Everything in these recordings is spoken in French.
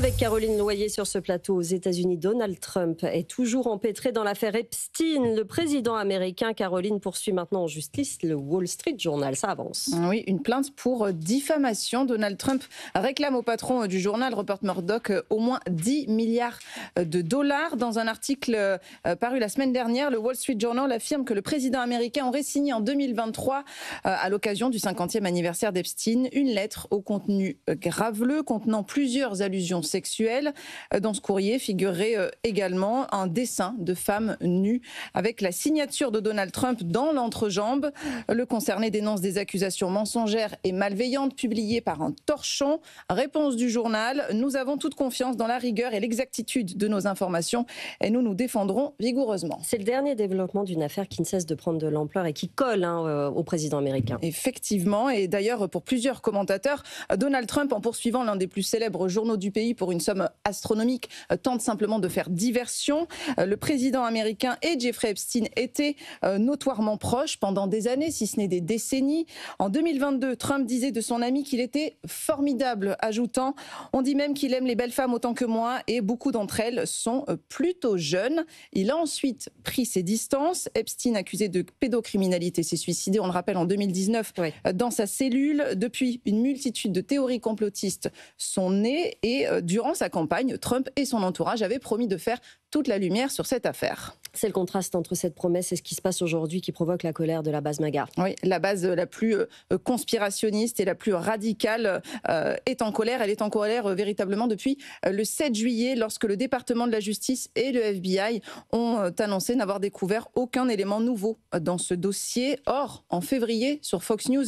Avec Caroline Loyer sur ce plateau aux États-Unis, Donald Trump est toujours empêtré dans l'affaire Epstein. Le président américain, Caroline, poursuit maintenant en justice le Wall Street Journal. Ça avance. Oui, une plainte pour diffamation. Donald Trump réclame au patron du journal, Rupert Murdoch, au moins 10 milliards de dollars. Dans un article paru la semaine dernière, le Wall Street Journal affirme que le président américain aurait signé en 2023, à l'occasion du 50e anniversaire d'Epstein, une lettre au contenu graveleux contenant plusieurs allusions sexuelles. Dans ce courrier figurait également un dessin de femme nue avec la signature de Donald Trump dans l'entrejambe. Le concerné dénonce des accusations mensongères et malveillantes publiées par un torchon. Réponse du journal: nous avons toute confiance dans la rigueur et l'exactitude de nos informations et nous nous défendrons vigoureusement. C'est le dernier développement d'une affaire qui ne cesse de prendre de l'ampleur et qui colle au président américain. Effectivement, et d'ailleurs pour plusieurs commentateurs, Donald Trump, en poursuivant l'un des plus célèbres journaux du pays pour une somme astronomique, tente simplement de faire diversion. Le président américain et Jeffrey Epstein étaient notoirement proches pendant des années, si ce n'est des décennies. En 2022, Trump disait de son ami qu'il était formidable, ajoutant: on dit même qu'il aime les belles femmes autant que moi et beaucoup d'entre elles sont plutôt jeunes. Il a ensuite pris ses distances. Epstein, accusé de pédocriminalité, s'est suicidé, on le rappelle, en 2019 dans sa cellule. Depuis, une multitude de théories complotistes sont nées et durant sa campagne, Trump et son entourage avaient promis de faire toute la lumière sur cette affaire. C'est le contraste entre cette promesse et ce qui se passe aujourd'hui qui provoque la colère de la base MAGA. Oui, la base la plus conspirationniste et la plus radicale est en colère. Elle est en colère véritablement depuis le 7 juillet, lorsque le département de la justice et le FBI ont annoncé n'avoir découvert aucun élément nouveau dans ce dossier. Or, en février, sur Fox News,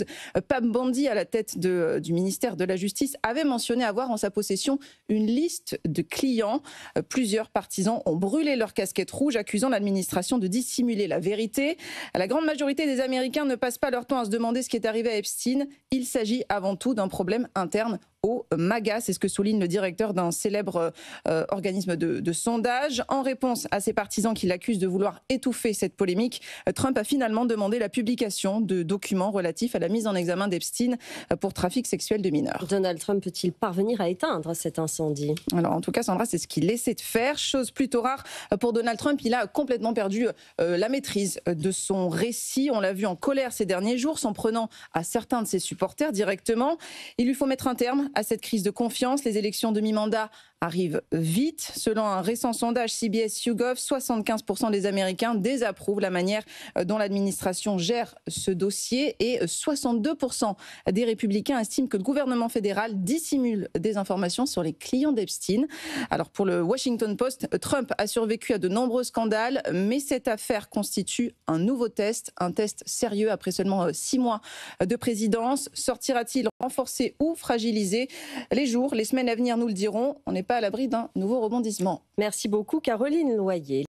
Pam Bondi, à la tête du ministère de la Justice, avait mentionné avoir en sa possession une liste de clients. Plusieurs partisans ont brûlé leur casquette rouge, accusant l'administration de dissimuler la vérité. La grande majorité des Américains ne passent pas leur temps à se demander ce qui est arrivé à Epstein. Il s'agit avant tout d'un problème interne au MAGA. C'est ce que souligne le directeur d'un célèbre organisme de sondage. En réponse à ses partisans qui l'accusent de vouloir étouffer cette polémique, Trump a finalement demandé la publication de documents relatifs à la mise en examen d'Epstein pour trafic sexuel de mineurs. Donald Trump peut-il parvenir à éteindre cet incendie? Alors en tout cas, Sandra, c'est ce qu'il essaie de faire. Chose plutôt rare pour Donald Trump. Il a complètement perdu la maîtrise de son récit. On l'a vu en colère ces derniers jours, s'en prenant à certains de ses supporters directement. Il lui faut mettre un terme à cette crise de confiance. Les élections de mi-mandat arrivent vite. Selon un récent sondage CBS YouGov, 75% des Américains désapprouvent la manière dont l'administration gère ce dossier et 62% des républicains estiment que le gouvernement fédéral dissimule des informations sur les clients d'Epstein. Alors pour le Washington Post, Trump a survécu à de nombreux scandales, mais cette affaire constitue un nouveau test, un test sérieux après seulement 6 mois de présidence. Sortira-t-il renforcé ou fragilisé? Les jours, les semaines à venir nous le diront. On n'est pas à l'abri d'un nouveau rebondissement. Merci beaucoup, Caroline Loyer.